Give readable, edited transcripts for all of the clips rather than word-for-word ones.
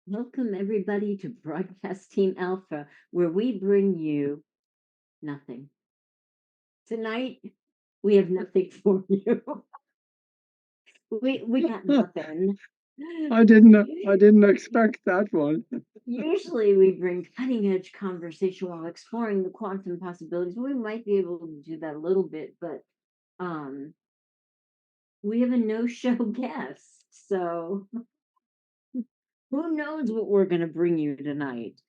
Welcome, everybody, to Broadcast Team Alpha, where we bring you nothing. Tonight, we have nothing for you. we got nothing. I didn't expect that one. Usually, we bring cutting edge conversation while exploring the quantum possibilities. We might be able to do that a little bit, but um, we have a no-show guest, so who knows what we're going to bring you tonight.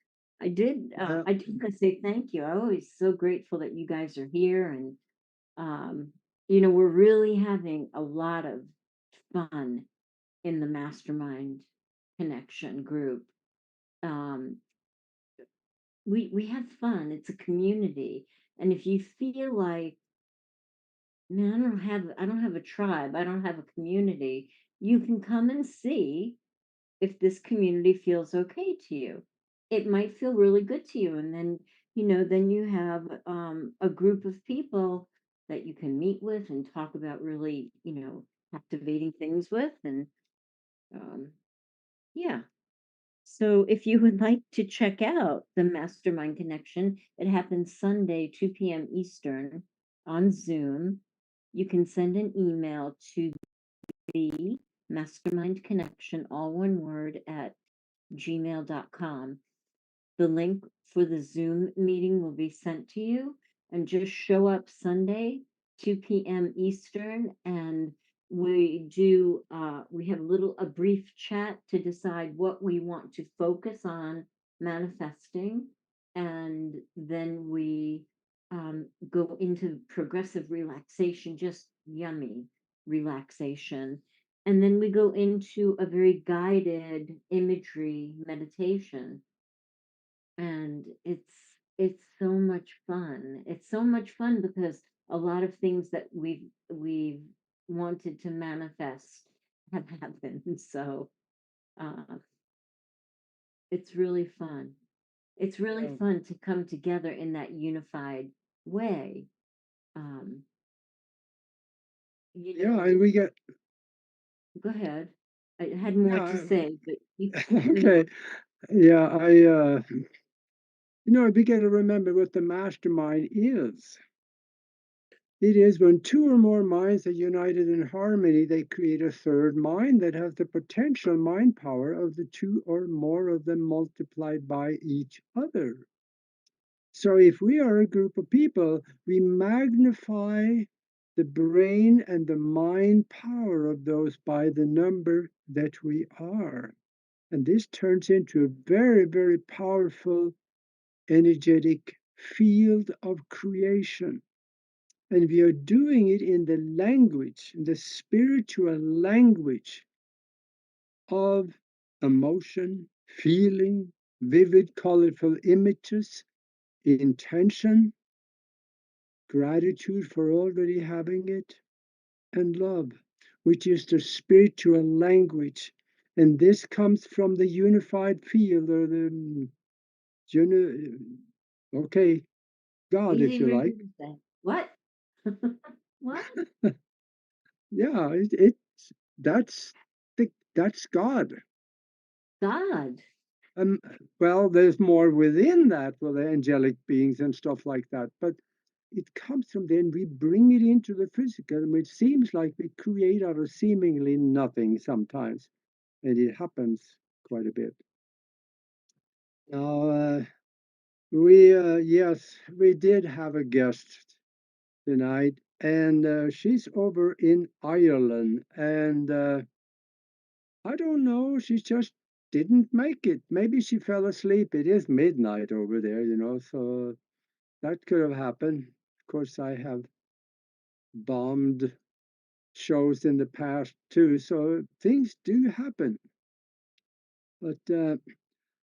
Yeah, I did want to say thank you. I'm always so grateful that you guys are here, and um, we're really having a lot of fun in the Mastermind connection group. Um, we have fun. It's a community, and if you feel like, man, I don't have a tribe, I don't have a community, you can come and see if this community feels okay to you. It might feel really good to you. And then, then you have a group of people that you can meet with and talk about really, captivating things with. And um, yeah. So if you would like to check out the Mastermind Connection, it happens Sunday, 2 p.m. Eastern on Zoom. You can send an email to the Mastermind Connection, all one word, at gmail.com. The link for the Zoom meeting will be sent to you, and just show up Sunday, 2 p.m. Eastern, and we have a brief chat to decide what we want to focus on manifesting, and then we go into progressive relaxation, just yummy relaxation. And then we go into a very guided imagery meditation, and it's so much fun. It's so much fun because a lot of things that we've wanted to manifest have happened. So uh, it's really fun. It's really yeah, fun to come together in that unified way. Um, you yeah, know, and we get go ahead. I had more to yeah. say, but Okay, yeah. We got to remember what the mastermind is. It is when two or more minds are united in harmony, they create a third mind that has the potential mind power of the two or more of them multiplied by each other. So if we are a group of people, we magnify the brain and the mind power of those by the number that we are. And this turns into a very, very powerful, energetic field of creation. And we are doing it in the language, in the spiritual language of emotion, feeling, vivid, colorful images, intention, gratitude for already having it, and love, which is the spiritual language. And this comes from the unified field or the, okay, God, if easy you for like. you to say. What? What? Yeah, that's that's God. God. Um, well, there's more within that for the angelic beings and stuff like that, but it comes from then we bring it into the physical, and it seems like we create out of seemingly nothing sometimes, and it happens quite a bit. Now, yes, we did have a guest tonight, and she's over in Ireland, and I don't know, she just didn't make it. Maybe she fell asleep. It is midnight over there, so that could have happened. Of course, I have bombed shows in the past too, so things do happen. But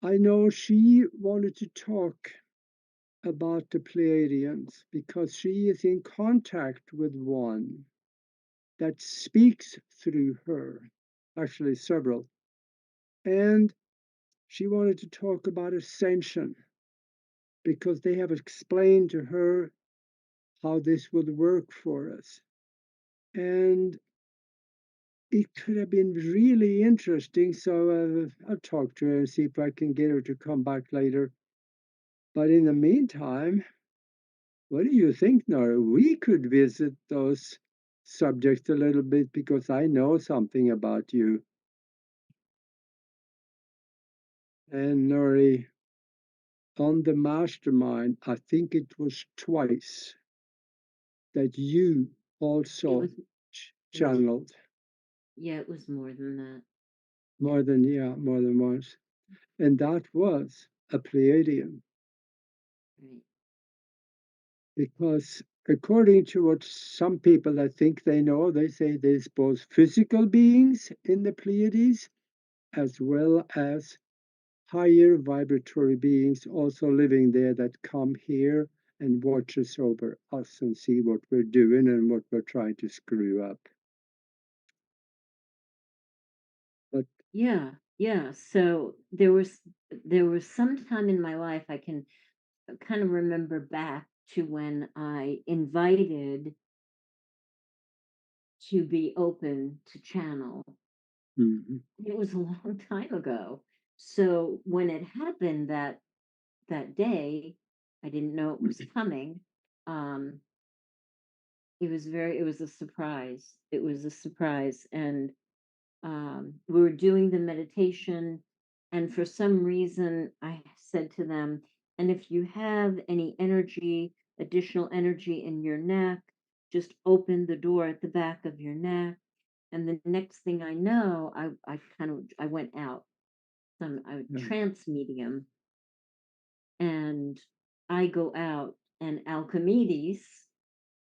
I know she wanted to talk about the Pleiadians because she is in contact with one that speaks through her, actually, several. And she wanted to talk about ascension because they have explained to her how this would work for us. And it could have been really interesting. So I'll talk to her and see if I can get her to come back later. But in the meantime, what do you think, Nora? We could visit those subjects a little bit because I know something about you. And Nori, on the mastermind, I think it was twice that you It also was it was channeled yeah, it was more than that. more than, yeah, more than once. And that was a Pleiadian. Right. Because according to what some people I think they know, they say there's both physical beings in the Pleiades as well as higher vibratory beings also living there that come here and watches over us and see what we're doing and what we're trying to screw up. But Yeah, yeah. So there was some time in my life I can kind of remember back to when I invited to be open to channel. mhm, It was a long time ago. So when it happened that day, I didn't know it was coming. Um, it was a surprise. It was a surprise. And we were doing the meditation, and for some reason, I said to them, and if you have any energy, additional energy in your neck, just open the door at the back of your neck. And the next thing I know, I went out. I'm a yeah, trance medium, and I go out, and Alchemedes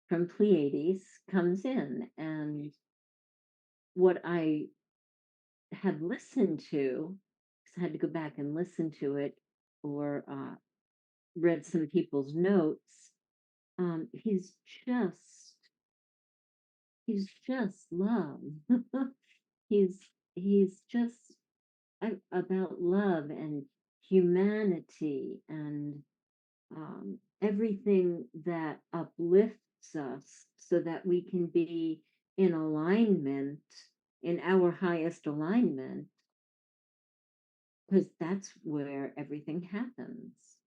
from Pleiades comes in, and what I had listened to, because I had to go back and listen to it, or read some people's notes. He's just love. He's just about love and humanity and everything that uplifts us so that we can be in alignment, in our highest alignment, because that's where everything happens.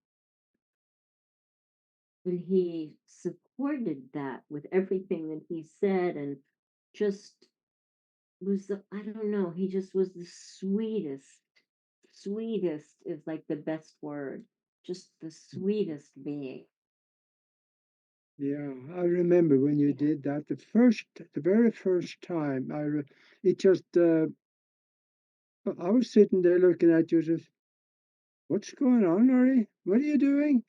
And he supported that with everything that he said, and just I don't know, he just was the sweetest. Sweetest is like the best word, just the sweetest being. yeah. I remember when you Yeah. did that the very first time. It just I was sitting there looking at you, just what's going on, Nori? What are you doing?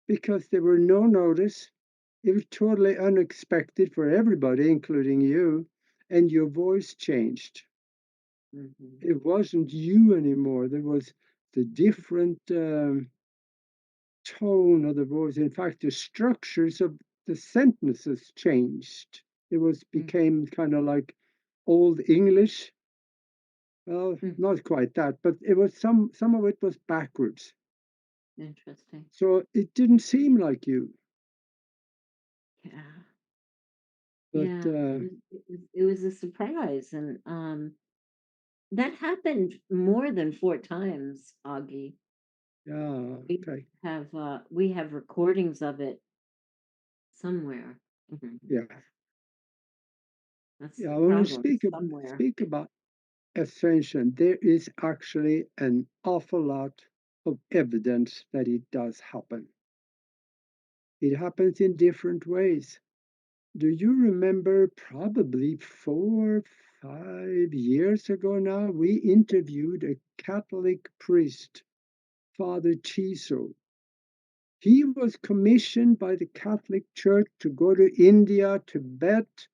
Because there were no notice. It was totally unexpected for everybody, including you, and your voice changed. Mhm. It wasn't you anymore. There was the different tone of the voice. In fact, the structures of the sentences changed. It was Mm, became kind of like old English. Well, mhm. not quite that, but it was some of it was backwards. Interesting. So it didn't seem like you. Yeah. But Yeah. It was a surprise. And that happened more than four times, Augie. yeah, We okay. we have recordings of it somewhere. Mhm. Yeah. That's Yeah, the when we problem. Somewhere. speak about ascension, there is actually an awful lot of evidence that it does happen. It happens in different ways. Do you remember probably 4, 5 years ago now, we interviewed a Catholic priest, Father Chiso. He was commissioned by the Catholic Church to go to India, Tibet,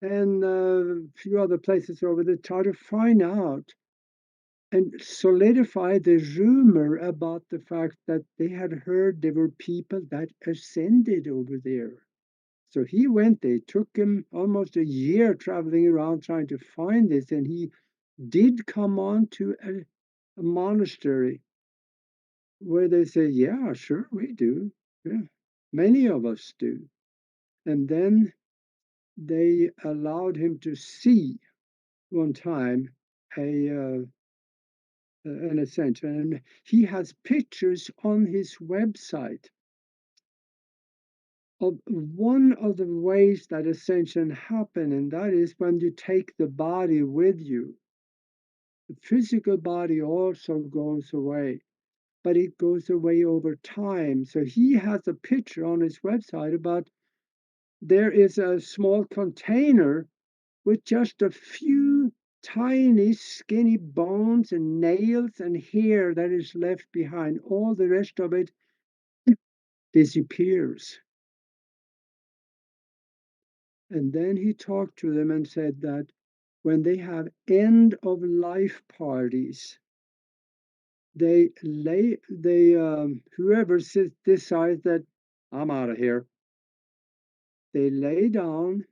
and a few other places over there, try to find out and solidify the rumor about the fact that they had heard there were people that ascended over there. So he went there. It took him almost a year traveling around trying to find this, and he did come on to a monastery where they say, "Yeah, sure, we do. Yeah, many of us do." And then they allowed him to see. one time a an ascension, and he has pictures on his website of one of the ways that ascension happen, and that is when you take the body with you. The physical body also goes away, but it goes away over time. So he has a picture on his website about there is a small container with just a few tiny skinny bones and nails and hair that is left behind. All the rest of it disappears. And then he talked to them and said that when they have end of life parties, whoever decides that I'm out of here, they lay down,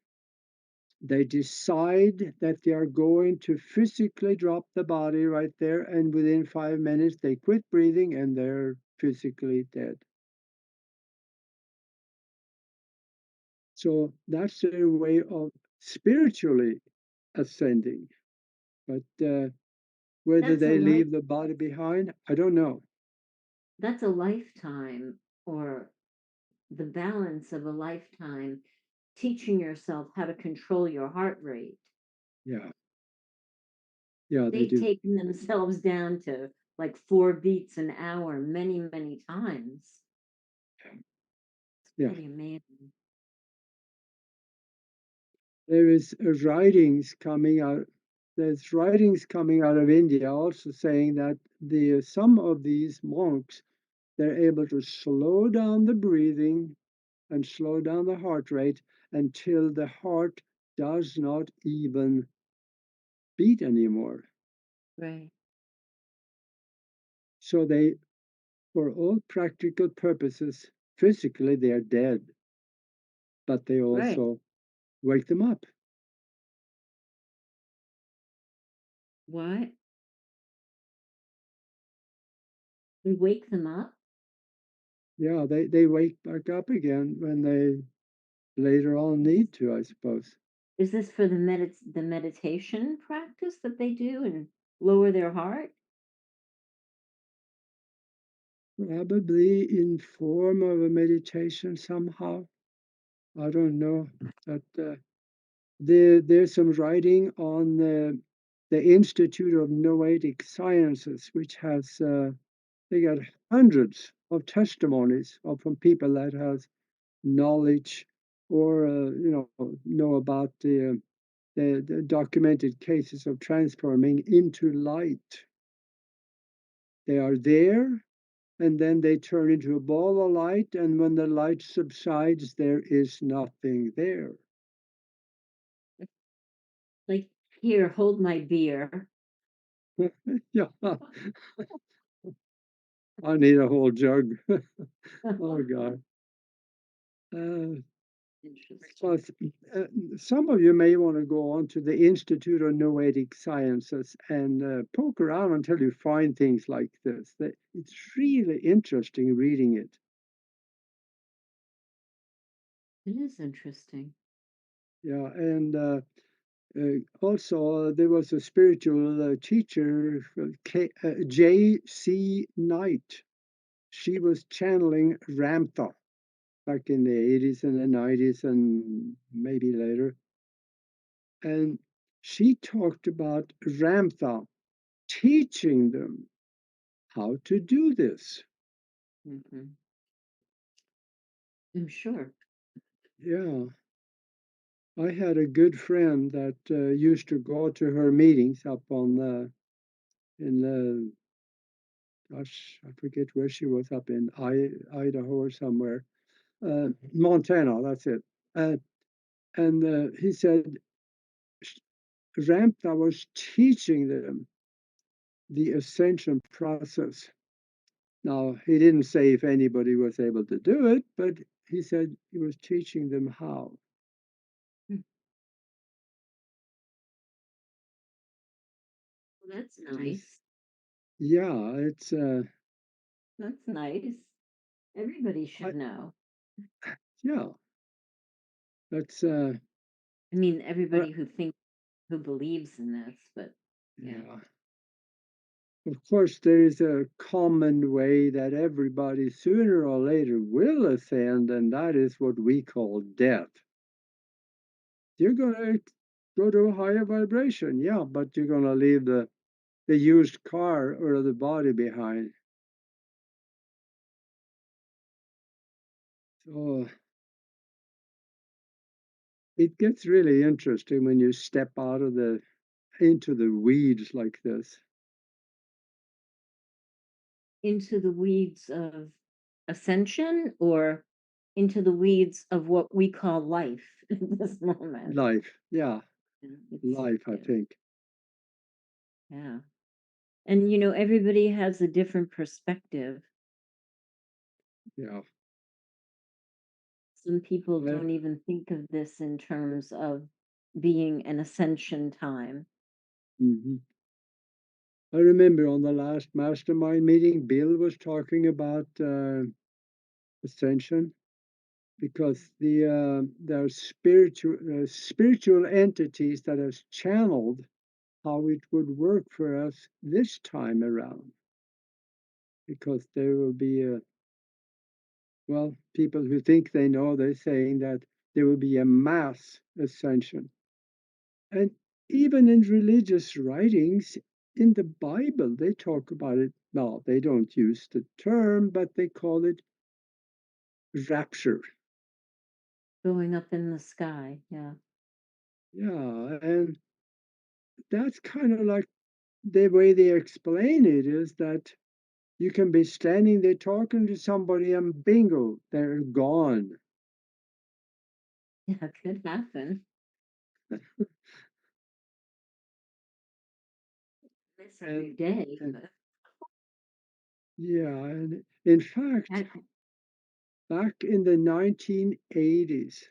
they decide that they are going to physically drop the body right there, and within 5 minutes they quit breathing and they're physically dead. So that's their way of spiritually ascending. But whether That's a they life leave the body behind, I don't know. that's a lifetime, or the balance of a lifetime, teaching yourself how to control your heart rate. Yeah, yeah, they They've do. taken themselves down to like 4 beats an hour many, many times. It's Yeah, pretty amazing. there is writings coming out. There's writings coming out of India also saying that the some of these monks, they're able to slow down the breathing and slow down the heart rate until the heart does not even beat anymore. Right, So they, for all practical purposes, physically they are dead, but they right. also wake them up. What? We wake them up? Yeah, they wake back up again when they later on Is this, need to, I suppose. is this for the meditation practice that they do and lower their heart? Probably in form of a meditation somehow. I don't know. But there's some writing on the Institute of Noetic Sciences, which has they got hundreds of testimonies of from people that has knowledge or know about the documented cases of transforming into light. They are there, and then they turn into a ball of light, and when the light subsides, there is nothing there. Like, here, hold my beer. Yeah, I need a whole jug. Oh God. Uh, Interesting. but some of you may want to go on to the Institute of Noetic Sciences and poke around until you find things like this. It's really interesting reading it. It is interesting. Yeah, and also there was a spiritual teacher, J.C. Knight. She was channeling Ramtha back in the 80s and the 90s and maybe later. And she talked about Ramtha teaching them how to do this. Hmm. I'm sure. Yeah, I had a good friend that used to go to her meetings up on the in the gosh, I forget where she was up in Idaho or somewhere, Montana. That's it. Uh, and he said Ramtha was teaching them the ascension process. Now, he didn't say if anybody was able to do it, but he said he was teaching them how. Hmm. Well, that's It is, nice. yeah, That's nice. Everybody I, should know. yeah, that's, I mean, uh, everybody who thinks who believes in this, but yeah. Yeah. Of course, there is a common way that everybody sooner or later will ascend, and that is what we call death. You're going to go to a higher vibration, yeah, but you're going to leave the used car or the body behind. So it gets really interesting when you step out of the into the weeds like this. Into the weeds of ascension or into the weeds of what we call life in this moment. Life, yeah, Yeah, it's life, I yeah, think. yeah. And everybody has a different perspective. Yeah. Some people I, don't even think of this in terms of being an ascension time. mhm. I remember on the last mastermind meeting, Bill was talking about ascension because there are spiritual entities that have channeled how it would work for us this time around. Because there will be a well, people who think they know, they're saying that there will be a mass ascension. And even in religious writings in the Bible, they talk about it. No, they don't use the term, but they call it rapture. Going up in the sky. Yeah. Yeah, and that's kind of like the way they explain it is that you can be standing there talking to somebody and bingo, they're gone. Yeah, could happen. This every And, day, and but yeah, and in fact, I, back in the 1980s,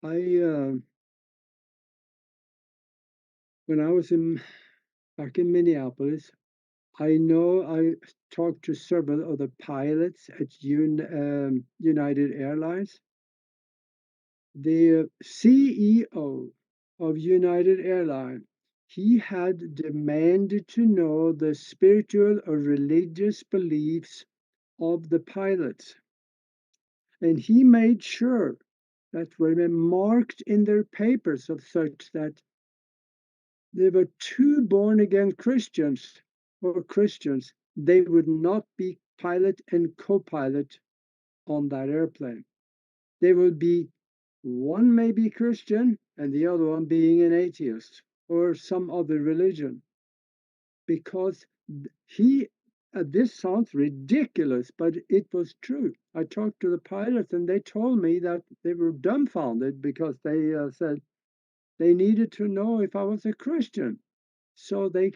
I when I was in back in Minneapolis, I know I talked to several of the pilots at United Airlines. The CEO of United Airlines, he had demanded to know the spiritual or religious beliefs of the pilots. And he made sure that were marked in their papers of such that there were two born again Christians or Christians, they would not be pilot and co pilot on that airplane. They would be one may be Christian and the other one being an atheist or some other religion. Because he, this sounds ridiculous, but it was true. I talked to the pilots and they told me that they were dumbfounded because they said they needed to know if I was a Christian. So they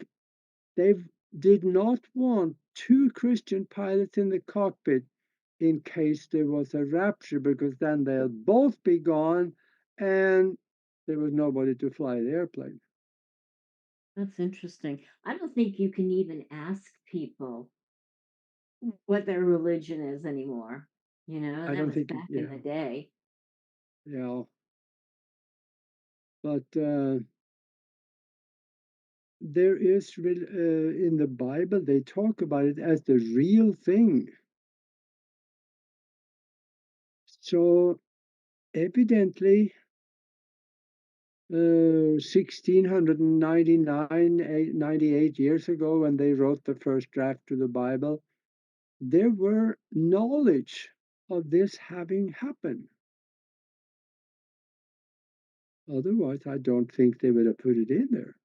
did not want two Christian pilots in the cockpit in case there was a rapture, because then they'll both be gone and there was nobody to fly the airplane. that's interesting. I don't think you can even ask people what their religion is anymore. I That don't was think, back in yeah, the day. you know, but there is in the Bible they talk about it as the real thing. So evidently 1699, 98 years ago, when they wrote the first draft to the Bible, there were knowledge of this having happened. Otherwise, I don't think they would have put it in there.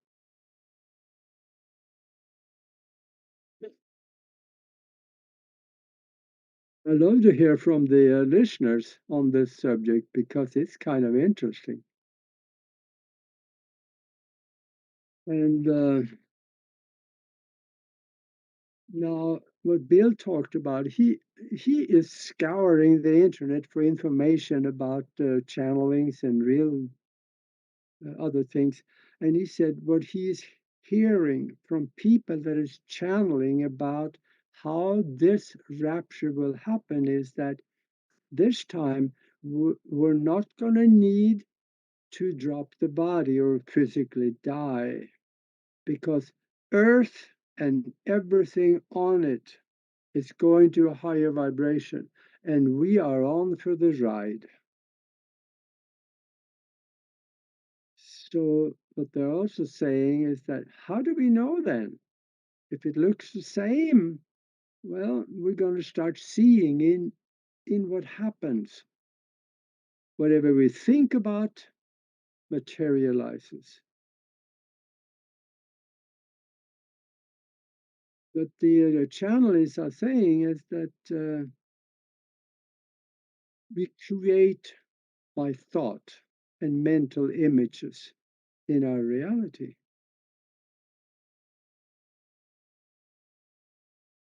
I love to hear from the listeners on this subject because it's kind of interesting. And now, what Bill talked about, he is scouring the internet for information about channelings and real other things. And he said what he's hearing from people that is channeling about how this rapture will happen is that this time we're not going to need to drop the body or physically die, because Earth and everything on it is going to a higher vibration, and we are on for the ride. So, what they're also saying is that how do we know then? If it looks the same, well, we're going to start seeing in what happens. Whatever we think about materializes. But the channelists are saying is that we create by thought and mental images in our reality.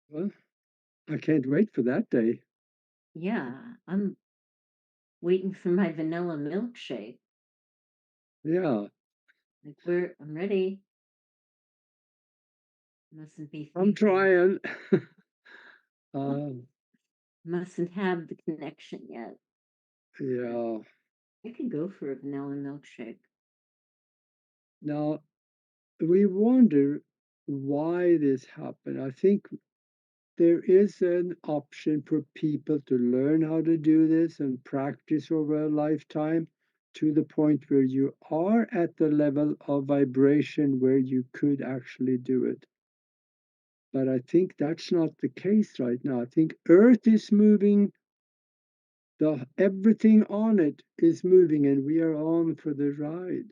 Well, I can't wait for that day. Yeah, I'm waiting for my vanilla milkshake. Yeah, Like, where I'm ready. Mustn't be I'm thinking. trying. uh, Mustn't have the connection yet. yeah. I could go for a vanilla milkshake. Now, we wonder why this happened. I think there is an option for people to learn how to do this and practice over a lifetime to the point where you are at the level of vibration where you could actually do it. But I think that's not the case right now. I think Earth is moving, the everything on it is moving, and we are on for the ride.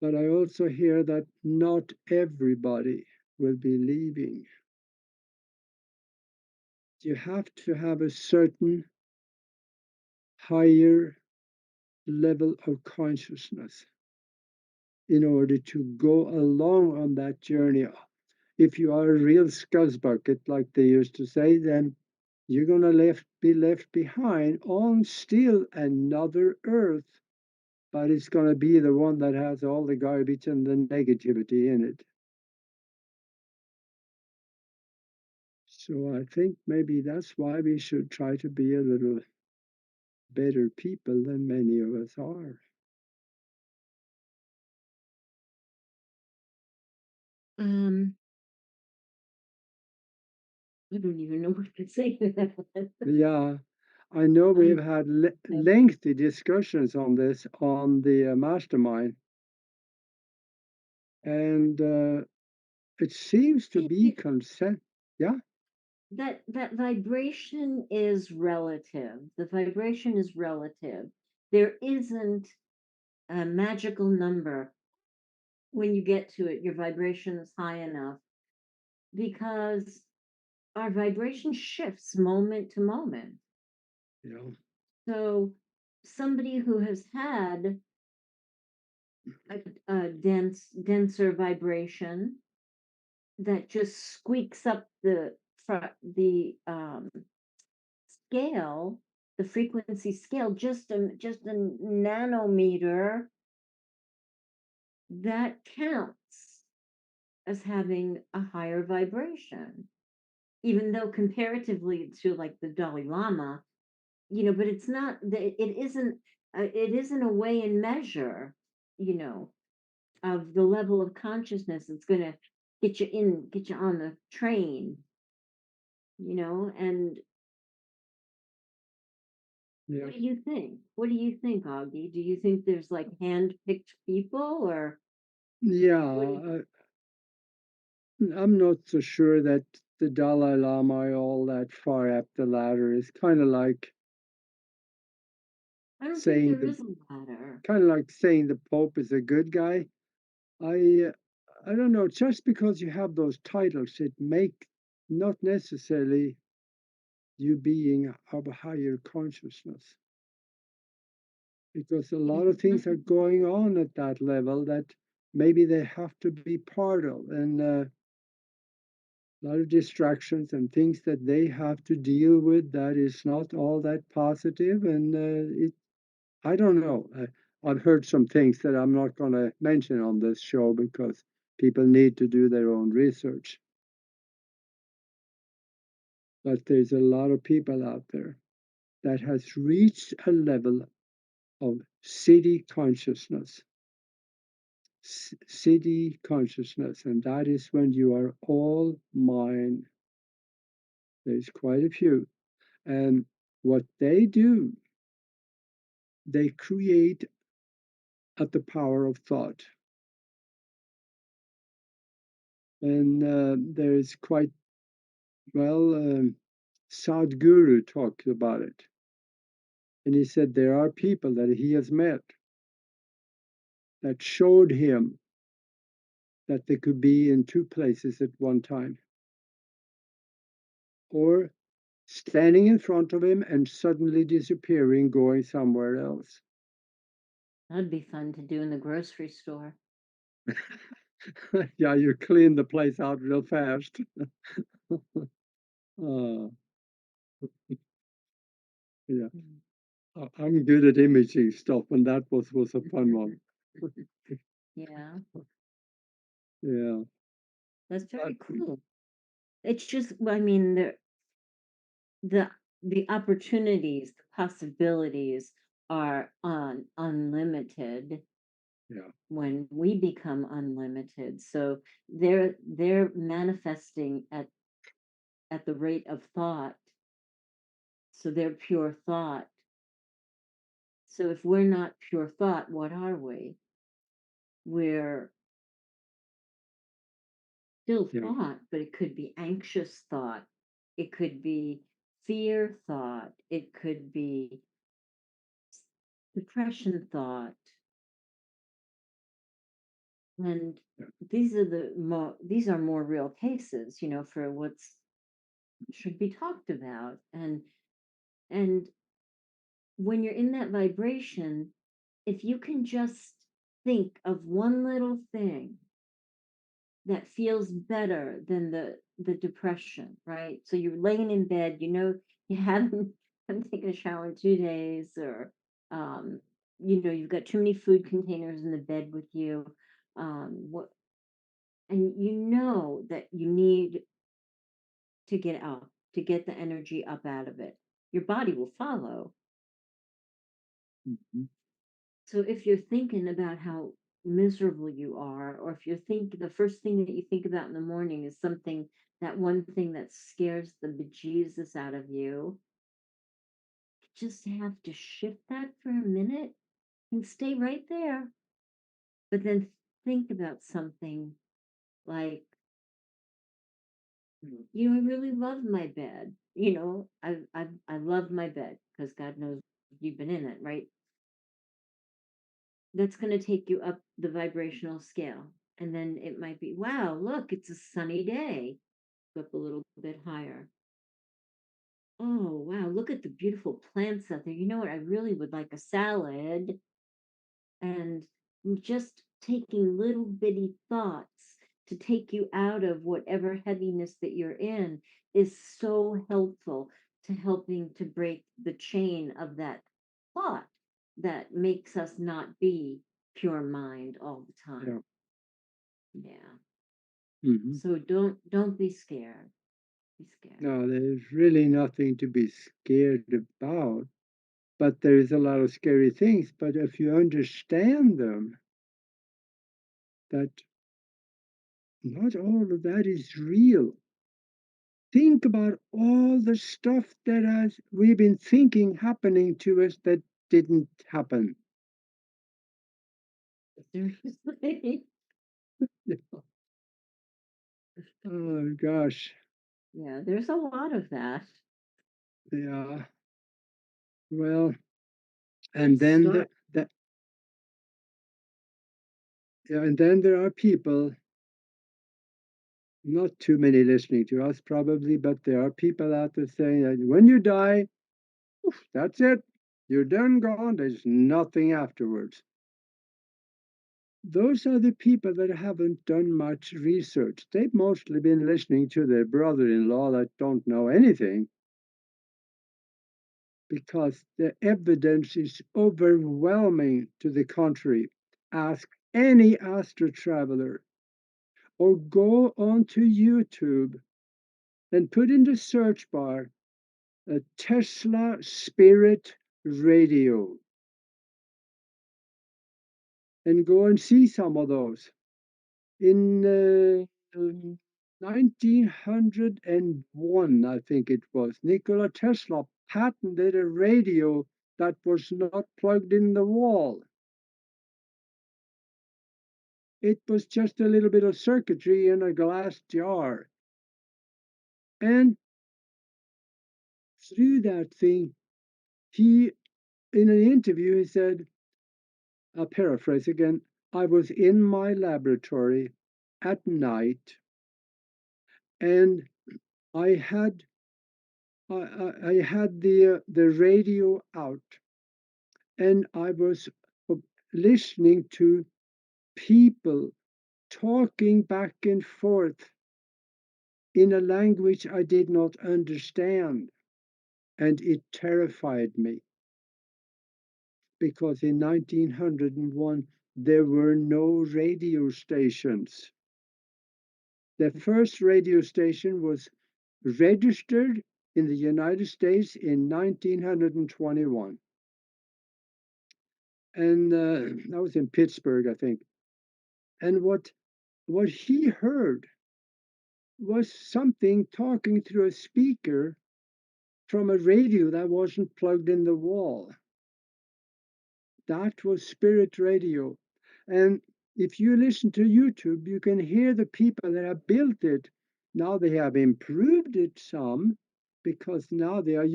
But I also hear that not everybody will be leaving. You have to have a certain higher level of consciousness in order to go along on that journey. If you are a real scuzzbucket, like they used to say, then you're going to be left behind on still another earth, but it's going to be the one that has all the garbage and the negativity in it. So I think maybe that's why we should try to be a little better people than many of us are. Um, I don't even know what to say to that. Yeah, I know we've um, had lengthy discussions on this on the mastermind, and it seems to be it, consent. Yeah, that vibration is relative. The vibration is relative. There isn't a magical number when you get to it. Your vibration is high enough because our vibration shifts moment to moment. yeah, So somebody who has had a denser vibration that just squeaks up the scale, the frequency scale, just a nanometer, that counts as having a higher vibration, even though comparatively to like the Dalai Lama, but it's not that it isn't a way and measure, you know, of the level of consciousness that's going to get you on the train, and yeah, what do you think, Augie? Do you think there's like hand-picked people, or what do you, yeah. I'm not so sure that the Dalai Lama are all that far up the ladder. It's I don't think saying there the is a ladder. kind of like saying the Pope is a good guy. I I don't know. Just because you have those titles, it make not necessarily you being of a higher consciousness, because a lot of things are going on at that level that maybe they have to be part of, and a lot of distractions and things that they have to deal with that is not all that positive, and I don't know. I've heard some things that I'm not going to mention on this show because people need to do their own research. But there's a lot of people out there that has reached a level of city consciousness. City consciousness, and that is when you are all mind. There's quite a few. And what they do, they create at the power of thought. And there's quite, well, Sadhguru talked about it. And he said there are people that he has met that showed him that they could be in two places at one time, or standing in front of him and suddenly disappearing, going somewhere else. That'd be fun to do in the grocery store. Yeah, you clean the place out real fast. uh, yeah, I'm good at imaging stuff, and that was a fun one. Yeah, Yeah, that's but very cool. It's just, I mean, the the opportunities, the possibilities are unlimited yeah, when we become unlimited. So they're manifesting at the rate of thought. So they're pure thought. So if we're not pure thought, what are we? We're still yeah, thought, but it could be anxious thought. It could be fear thought. It could be depression thought. And yeah, these are more real cases, for what's should be talked about. And when you're in that vibration, if you can just think of one little thing that feels better than the depression, right? So you're laying in bed, you haven't taken a shower in 2 days, or you've got too many food containers in the bed with you. What and you know that you need to get out, to get the energy up out of it. Your body will follow. mhm, So if you're thinking about how miserable you are, or if the first thing that you think about in the morning is that one thing that scares the bejesus out of you, you just have to shift that for a minute and stay right there. But then think about something like, I really love my bed. I love my bed because God knows you've been in it, right? That's going to take you up the vibrational scale. And then it might be, wow, look, it's a sunny day. Go up a little bit higher. Oh, wow, look at the beautiful plants out there. You know what? I really would like a salad. And just taking little bitty thoughts to take you out of whatever heaviness that you're in is so helpful to helping to break the chain of that thought that makes us not be pure mind all the yeah. time. Yeah. Mhm. So don't be scared. Be scared. No, there's really nothing to be scared about, but there is a lot of scary things. But if you understand them, that not all of that is real. Think about all the stuff that has we've been thinking happening to us that didn't happen. Seriously. Oh gosh, Yeah, there's a lot of that. yeah. Well, and Let's then start. yeah, and then there are people, not too many listening to us probably, but there are people out there saying that when you die, that's it. You're done, gone. There's nothing afterwards. Those are the people that haven't done much research. They've mostly been listening to their brother in law that don't know anything, because the evidence is overwhelming to the contrary. Ask any astro traveler, or go onto YouTube and put in the search bar a Tesla Spirit Radio. and go and see some of those. In 1901, I think it was, Nikola Tesla patented a radio that was not plugged in the wall. It was just a little bit of circuitry in a glass jar. And through that thing, he, in an interview, he said, I'll paraphrase again, I was in my laboratory at night and I had I had the radio out and I was listening to people talking back and forth in a language I did not understand, and it terrified me because in 1901 there were no radio stations. The first radio station was registered in the United States in 1921. And that was in Pittsburgh, I think. And what he heard was something talking through a speaker from a radio that wasn't plugged in the wall. That was spirit radio. And if you listen to YouTube, you can hear the people that have built it. Now they have improved it some because now they're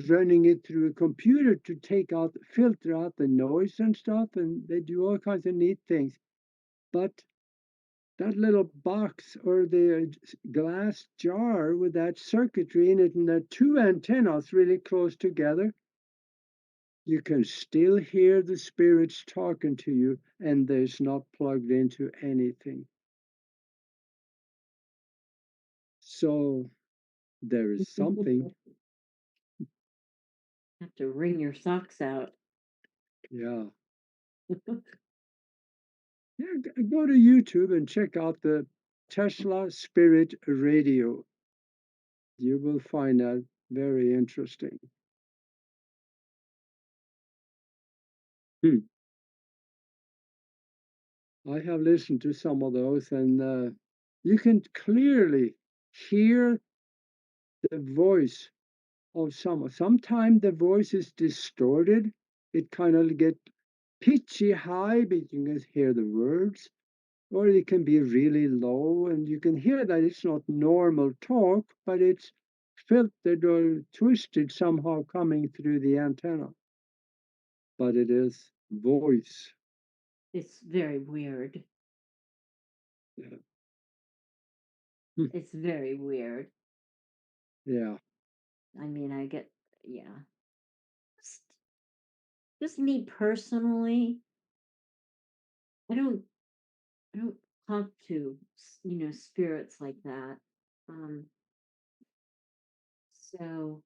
running it through a computer to filter out the noise and stuff, and they do all kinds of neat things. But that little box or the glass jar with that circuitry in it and the two antennas really close together, you can still hear the spirits talking to you, and there's not plugged into anything. So there is something. Have to wring your socks out. Yeah. Yeah, go to YouTube and check out the Tesla Spirit Radio. You will find that very interesting. Hmm. I have listened to some of those, and you can clearly hear the voice of someone. Sometimes the voice is distorted. It kind of get pitchy high, but you can hear the words, or it can be really low, and you can hear that it's not normal talk, but it's filtered or twisted somehow coming through the antenna. But it is voice. It's very weird. Yeah. Hmm. It's very weird. Yeah. I mean, I get, yeah. Just, just me personally, I don't, I don't talk to, spirits like that. Um, so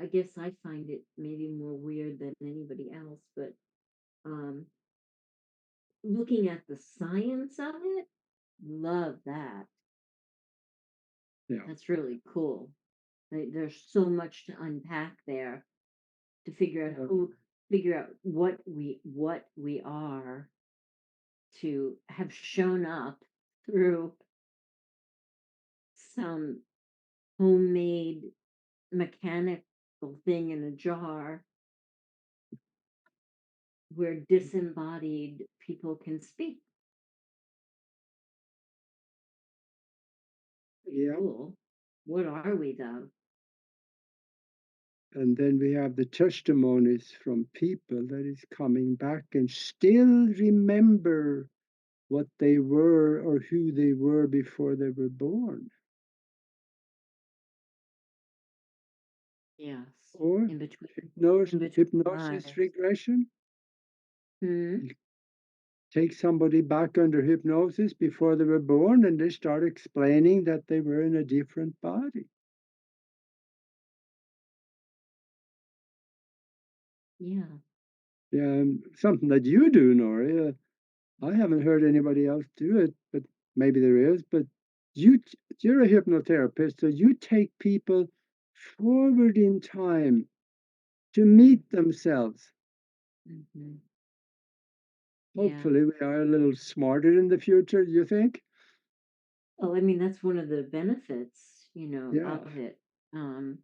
I guess I find it maybe more weird than anybody else, but um, looking at the science of it, love that. Yeah. That's really cool. There's so much to unpack there to figure out what we are to have shown up through some homemade mechanical thing in a jar where disembodied people can speak. Pretty Yeah. cool. What are we though? And then we have the testimonies from people that is coming back and still remember what they were or who they were before they were born. Yes. Or In between in between hypnosis lives. regression. Hmm. You take somebody back under hypnosis before they were born and they start explaining that they were in a different body. Yeah. Yeah, something that you do, Nori. I haven't heard anybody else do it, but maybe there is. But you, you're a hypnotherapist, so you take people forward in time to meet themselves. Hmm. Yeah. Hopefully, we are a little smarter in the future, you think? Well, I mean, that's one of the benefits, Yeah. of it. Um,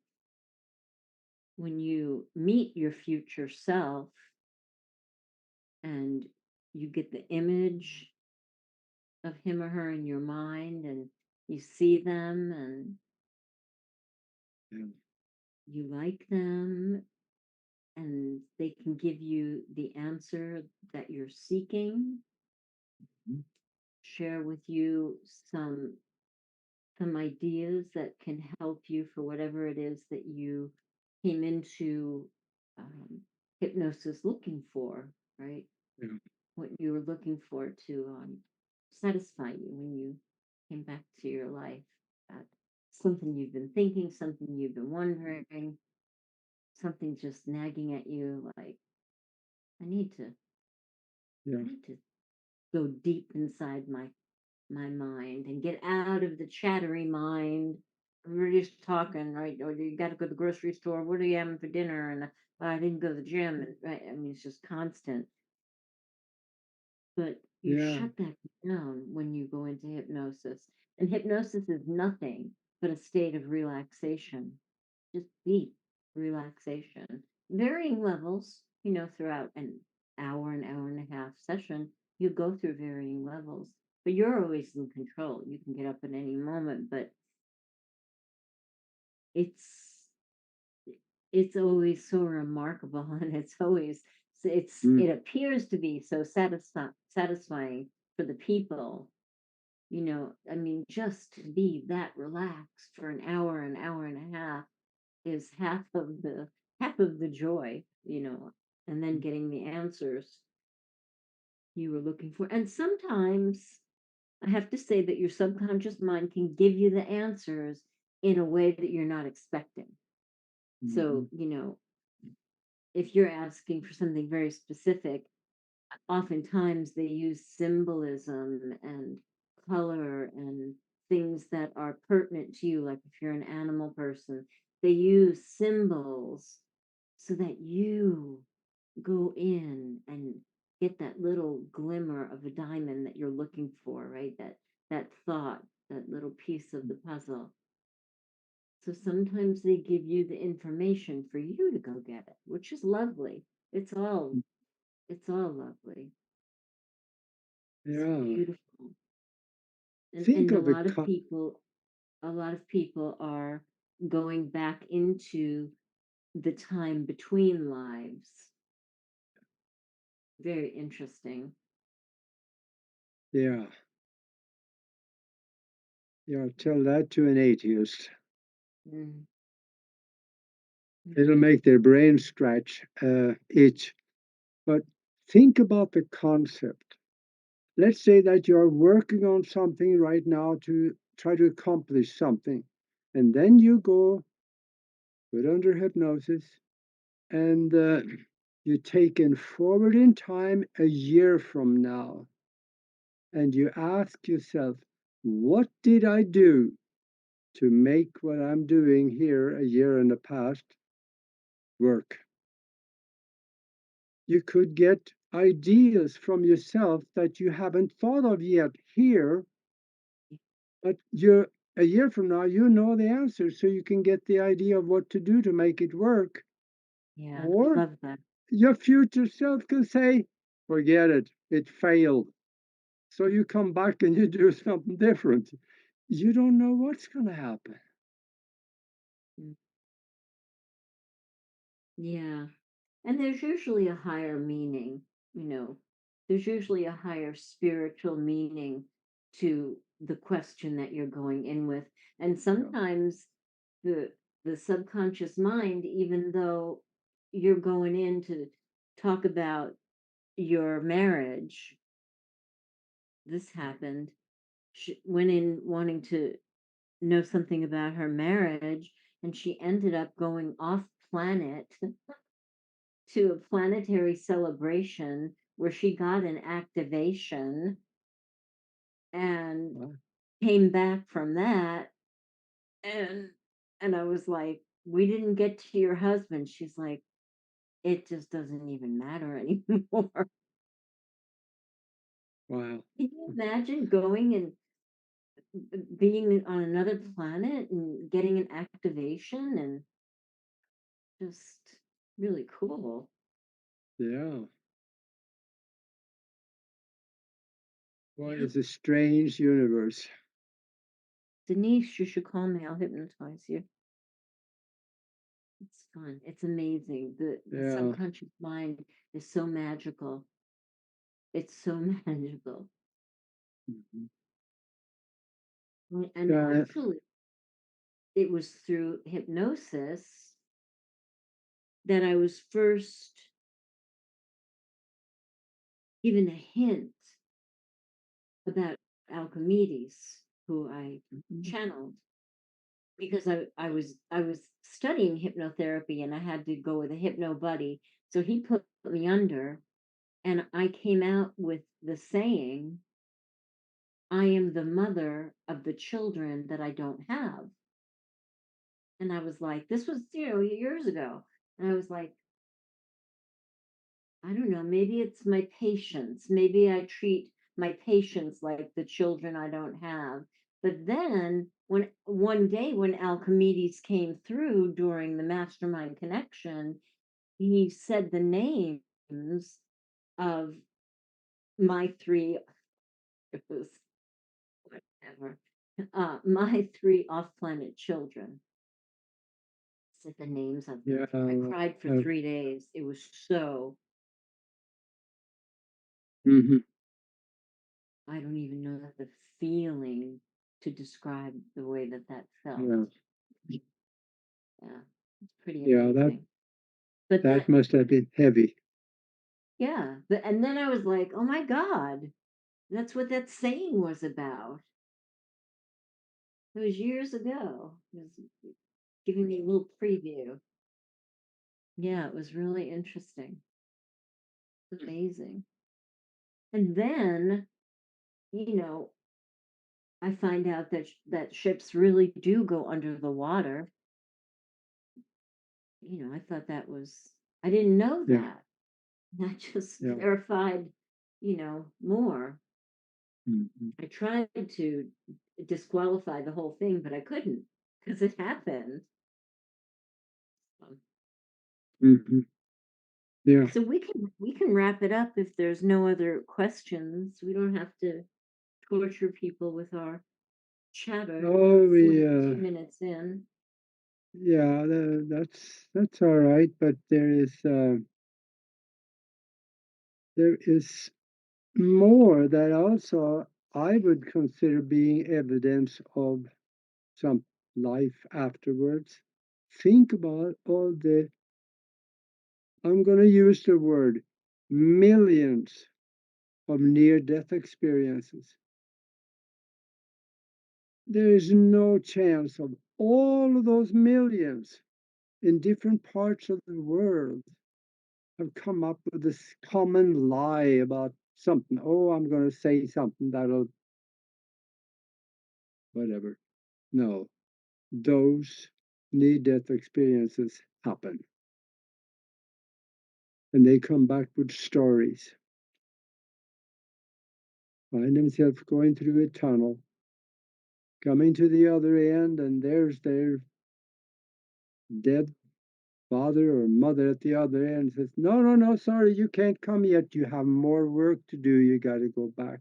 when you meet your future self and you get the image of him or her in your mind and you see them and Yeah. you like them and they can give you the answer that you're seeking, Mhm. share with you some ideas that can help you for whatever it is that you came into um, hypnosis looking for, right? Yeah. What you were looking for to satisfy you when you came back to your life. Uh, Something you've been thinking, something you've been wondering, something just nagging at you like, I need to, Yeah. I need to go deep inside my mind and get out of the chattery mind. We're just talking, right? Or you got to go to the grocery store. What are you having for dinner? And I didn't go to the gym. And right, I mean, it's just constant. But you Yeah. shut that down when you go into hypnosis. And hypnosis is nothing but a state of relaxation, just deep relaxation. Varying levels, throughout an hour and a half session, you go through varying levels, but you're always in control. You can get up at any moment, but it's it's always so remarkable and Mm. it appears to be so satisfying for the people. I mean, just to be that relaxed for an hour and a half is half of the joy, and then getting the answers you were looking for. And sometimes I have to say that your subconscious mind can give you the answers in a way that you're not expecting. Mhm. So, if you're asking for something very specific, oftentimes they use symbolism and color and things that are pertinent to you. Like if you're an animal person, they use symbols so that you go in and get that little glimmer of a diamond that you're looking for, right? That thought, that little piece of the puzzle. So sometimes they give you the information for you to go get it, which is lovely. It's all it's all lovely. It's Yeah. beautiful. Think And of it. a lot of people are going back into the time between lives. Very interesting. Yeah. Yeah. Tell that to an atheist. Mm, It'll mhm. make their brain scratch, itch. But think about the concept. Let's say that you're working on something right now to try to accomplish something. And then you go, put under hypnosis, and you take in forward in time a year from now. And you ask yourself, what did I do to make what I'm doing here a year in the past work? You could get ideas from yourself that you haven't thought of yet here, but you're a year from now, you know the answer, so you can get the idea of what to do to make it work. Yeah, Or love that. your future self can say, forget it, it failed. So you come back and you do something different. You don't know what's going to happen. Mm, yeah. And there's usually a higher meaning, you know, there's usually a higher spiritual meaning to the question that you're going in with. And Yeah, sometimes the the subconscious mind, even though you're going in to talk about your marriage, this happened, she went in wanting to know something about her marriage, and she ended up going off planet to a planetary celebration where she got an activation and well, came back from that, and I was like, we didn't get to your husband. She's like, it just doesn't even matter anymore. Wow. Can you imagine going and being on another planet and getting an activation and just really cool. Yeah. Boy, Yeah. it's a strange universe. Denise, you should call me. I'll hypnotize you. It's fun. It's amazing. The Yeah. subconscious mind is so magical. It's so magical. Mhm. And Yeah. actually, it was through hypnosis that I was first given a hint about Alchemedes, who I Mhm. channeled because I was studying hypnotherapy and I had to go with a hypno buddy. So he put me under and I came out with the saying, I am the mother of the children that I don't have. And I was like, this was, years ago. And I was like, I don't know, maybe it's my patients. Maybe I treat my patients like the children I don't have. But then when one day when Alchemedes came through during the mastermind connection, he said the names of my three, it was whatever, my three off-planet children. Said the names of them. Yeah. I cried for Uh, 3 days. It was so, mhm. I don't even know the feeling to describe the way that that felt. Yeah. Yeah, it's pretty Yeah. That amazing. But that that, must have been heavy. yeah, and then I was like, oh my God, that's what that saying was about. It was years ago. It was giving me a little preview. Yeah, it was really interesting. Amazing. And then, you know, I find out that that ships really do go under the water. I thought that was, I didn't know Yeah. that. That just Yeah. verified, more. Mhm. I tried to disqualify the whole thing, but I couldn't because it happened. Um, Mhm. Yeah. So we can wrap it up if there's no other questions. We don't have to torture people with our chatter. We're Oh, 42 minutes in. yeah, that's all right, but there is more that also I would consider being evidence of some life afterwards. Think about all the, I'm going to use the word, millions of near death experiences. There is no chance of all of those millions in different parts of the world have come up with this common lie about something. Oh, I'm going to say something that'll, whatever. No, those near death experiences happen. And they come back with stories. Find themselves going through a tunnel, coming to the other end, and there's their dead father or mother at the other end says, no, no, no, sorry, you can't come yet. You have more work to do. You got to go back.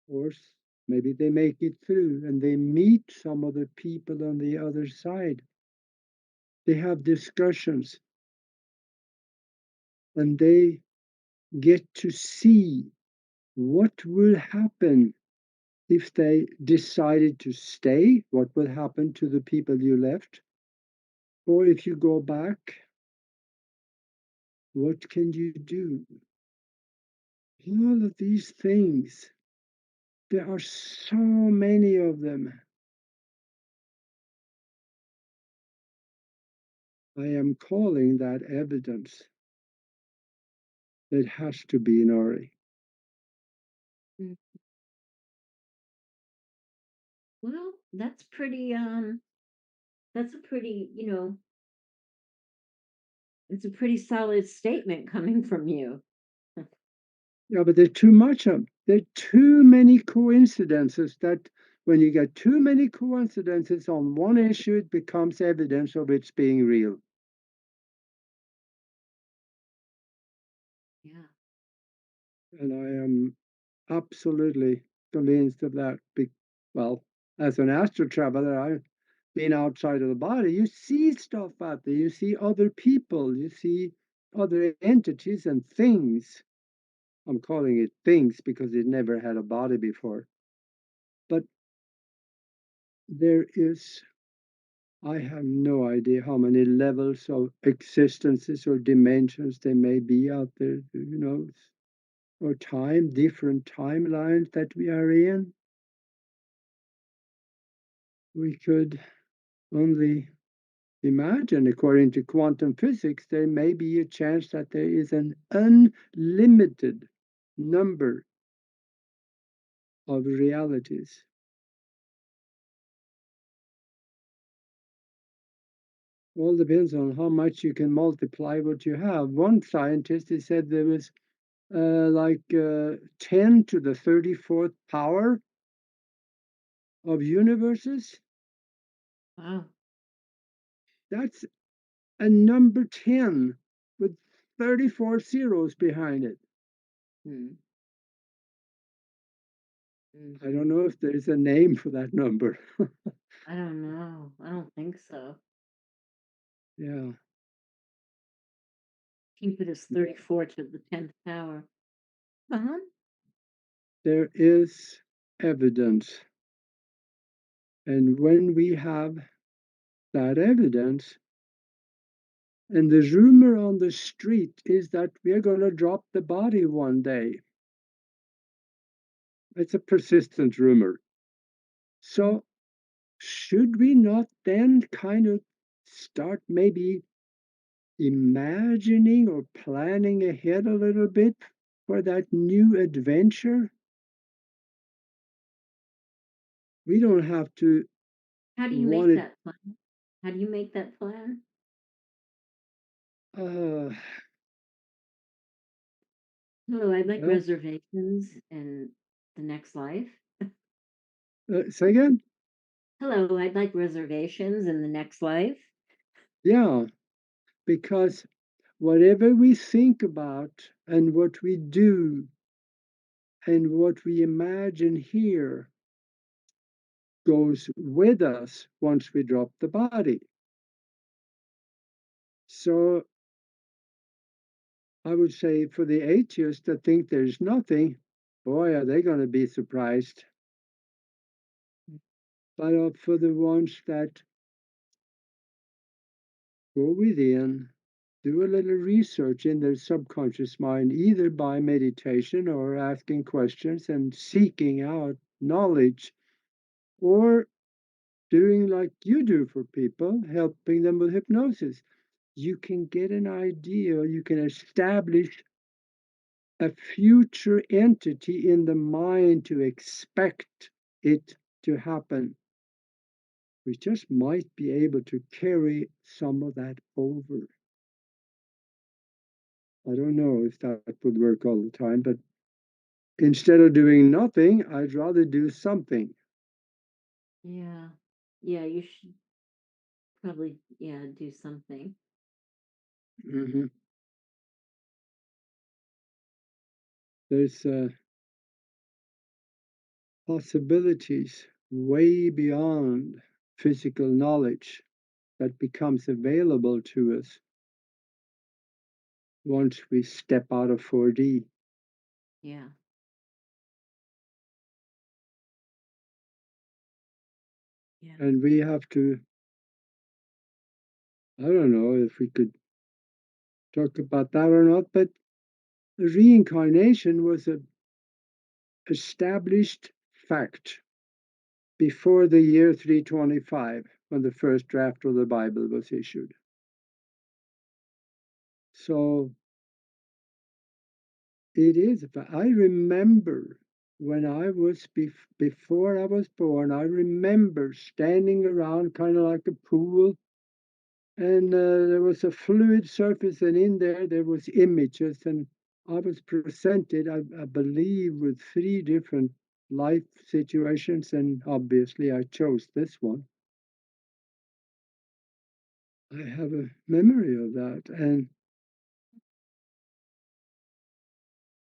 Or maybe they make it through and they meet some of the people on the other side. They have discussions and they get to see what will happen if they decided to stay, what will happen to the people you left, or if you go back, what can you do? All of these things, there are so many of them. I am calling that evidence. It has to be Nori. Mm. Well, that's a pretty, it's a pretty solid statement coming from you. Yeah, but there's too much of them. There are too many coincidences that when you get too many coincidences on one issue, it becomes evidence of its being real. Yeah. And I am absolutely convinced of that. Well, as an astro traveler, I've been outside of the body. You see stuff out there. You see other people. You see other entities and things. I'm calling it things because it never had a body before. But there is, I have no idea how many levels of existences or dimensions there may be out there, or different timelines that we are in. We could only imagine, according to quantum physics, there may be a chance that there is an unlimited number of realities. All depends on how much you can multiply what you have. One scientist, he said there was 10 to the 34th power of universes. Wow. That's a number 10 with 34 zeros behind it. Hmm. Hmm. I don't know if there's a name for that number. I don't know. I don't think so. Yeah, Keep it as 34 to the 10th power. Uh-huh. there is evidence. And when we have that evidence, and the rumor on the street is that we're going to drop the body one day. It's a persistent rumor. So, should we not then kind of start maybe imagining or planning ahead a little bit for that new adventure? We don't have to How do you want make it. that plan? How do you make that plan? Uh, Hello, I'd like well, reservations in the next life. say again? Hello, I'd like reservations in the next life. Yeah, because whatever we think about and what we do and what we imagine here goes with us once we drop the body. So I would say for the atheists that think there's nothing, boy, are they going to be surprised. But for the ones that go within, do a little research in their subconscious mind, either by meditation or asking questions and seeking out knowledge, or doing like you do for people, helping them with hypnosis. You can get an idea, you can establish a future entity in the mind to expect it to happen. We just might be able to carry some of that over. I don't know if that would work all the time, but instead of doing nothing, I'd rather do something. Yeah. Yeah, you should probably, yeah, do something. Mhm. There's possibilities way beyond physical knowledge that becomes available to us once we step out of 4D. Yeah. Yeah. And we have to, I don't know if we could talk about that or not, but reincarnation was an established fact before the year 325 when the first draft of the Bible was issued. So it is, I remember when I was before I was born, I remember standing around kind of like a pool, and there was a fluid surface, and in there was images, and I was presented, I believe, with three different life situations, and obviously I chose this one. I have a memory of that, and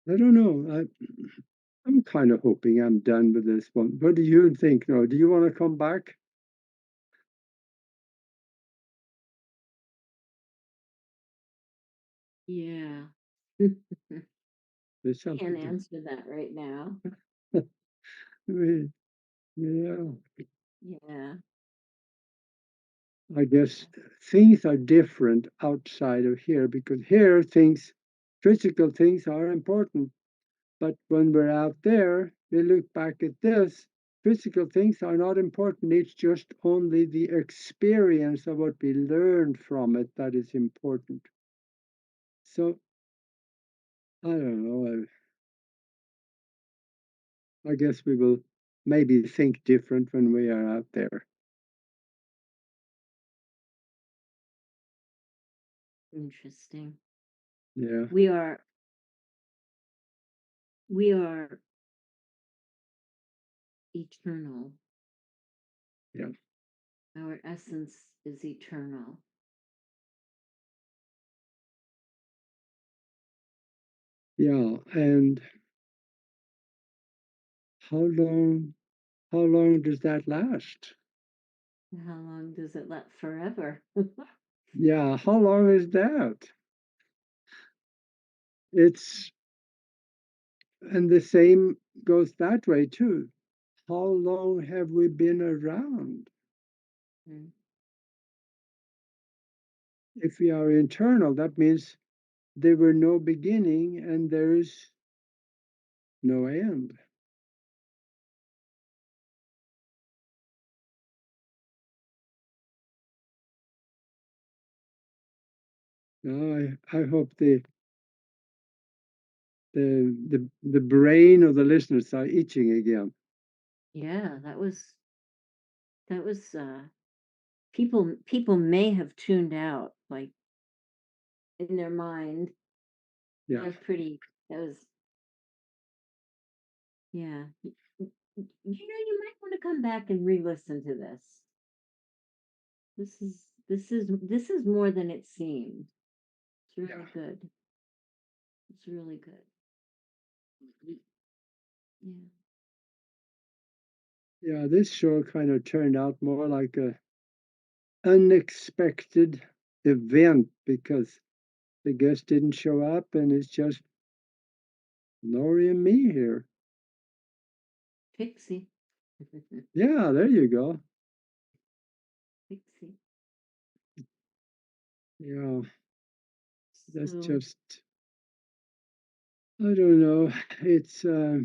I don't know. I'm kind of hoping I'm done with this one. What do you think? No, do you want to come back? Yeah. There's Can't something to. answer that right now. Yeah, Yeah. I guess things are different outside of here because here things, physical things are important. But when we're out there, we look back at this, physical things are not important. It's just only the experience of what we learned from it that is important. So I don't know. I guess we will maybe think different when we are out there. Interesting. Yeah, We are we are eternal. yeah, Our essence is eternal. yeah. And how long? How long does that last? How long does it last? Forever. Yeah, how long is that? It's and the same goes that way too. How long have we been around? Mm. If we are internal, that means there were no beginning and there's no end. Now, I hope the brain of the listeners are itching again. Yeah, that was people may have tuned out like in their mind. Yeah, That was pretty that was yeah. You might want to come back and re-listen to this. This is more than it seemed. It's yeah, really good. It's really good. Yeah. yeah. This show kind of turned out more like a unexpected event because the guest didn't show up and it's just Nori and me here. Pixie. Yeah, there you go. Pixie. Yeah, that's So just, I don't know. It's, I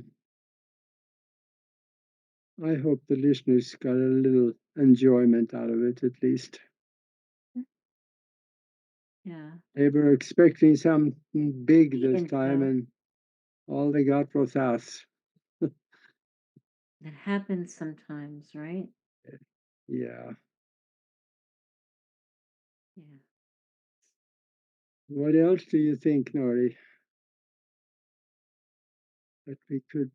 hope the listeners got a little enjoyment out of it at least. yeah. They were expecting something big The this time intro. and all they got was us. That happens sometimes, right? Yeah. Yeah. What else do you think, Nori, that we could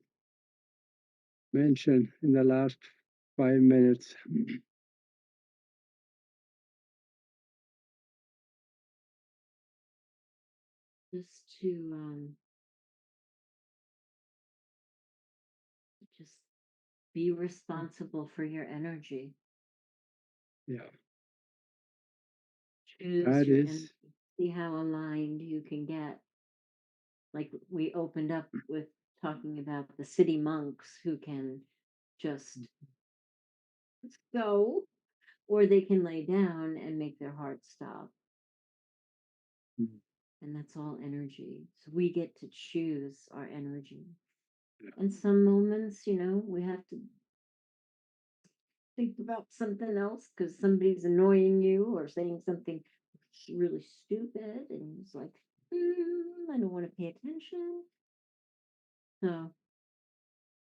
mention in the last 5 minutes? Just to just be responsible for your energy. Yeah, Choose that your is. energy. See how aligned you can get. Like we opened up with talking about the city monks who can just go, or they can lay down and make their heart stop. Mm, And that's all energy. So we get to choose our energy. yeah, And some moments, we have to think about something else because somebody's annoying you or saying something really stupid. And it's like, I don't want to pay attention. So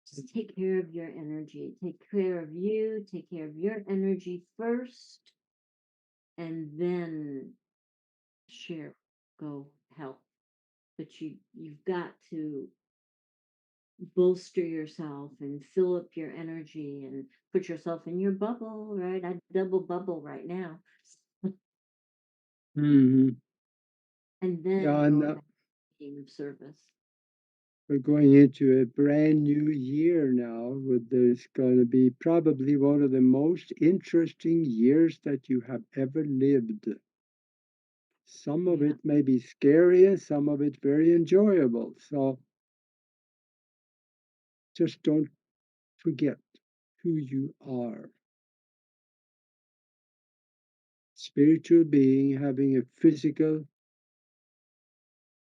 just take care of your energy. Take care of you. Take care of your energy first. And then share, go help. but you've got to bolster yourself and fill up your energy and put yourself in your bubble, right? I double bubble right now. Hmm. And Yeah, then and go about being of service. we're going into a brand new year now. There's going to be probably one of the most interesting years that you have ever lived. Some of Yeah. it may be scary and some of it very enjoyable. So just don't forget who you are. Spiritual being having a physical,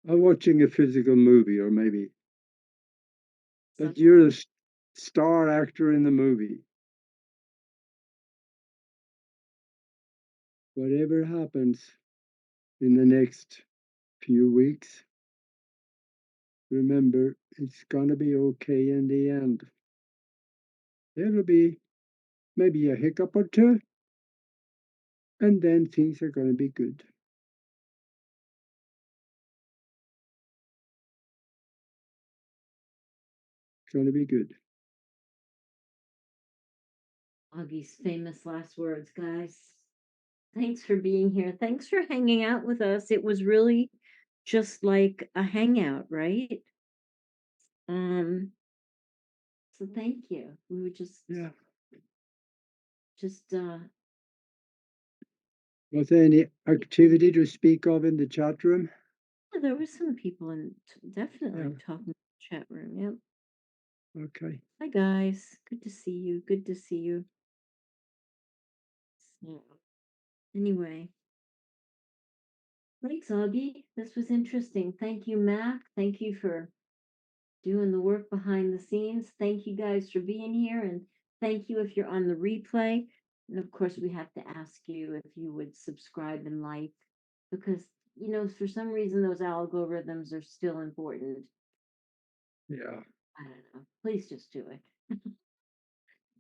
watching a physical movie, or maybe, but you're the Something. star actor in the movie. Whatever happens in the next few weeks, remember it's gonna be okay in the end. There'll be maybe a hiccup or two, and then things are gonna be good. It's gonna be good. Augie's famous last words, guys. Thanks for being here. Thanks for hanging out with us. It was really just like a hangout, right? Um, so thank you. We were Yeah. just Was there any yeah, activity to speak of in the chat room? there was some people in Yeah. definitely talking in the chat room. Yep. Okay. Hi guys. Good to see you. Good to see you. So, anyway, thanks, Augie. This was interesting. Thank you, Mac. Thank you for doing the work behind the scenes. Thank you guys for being here. And thank you if you're on the replay. And of course, we have to ask you if you would subscribe and like, because, for some reason, those algorithms are still important. Yeah. I don't know. Please just do it.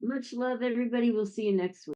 Much love, everybody. We'll see you next week.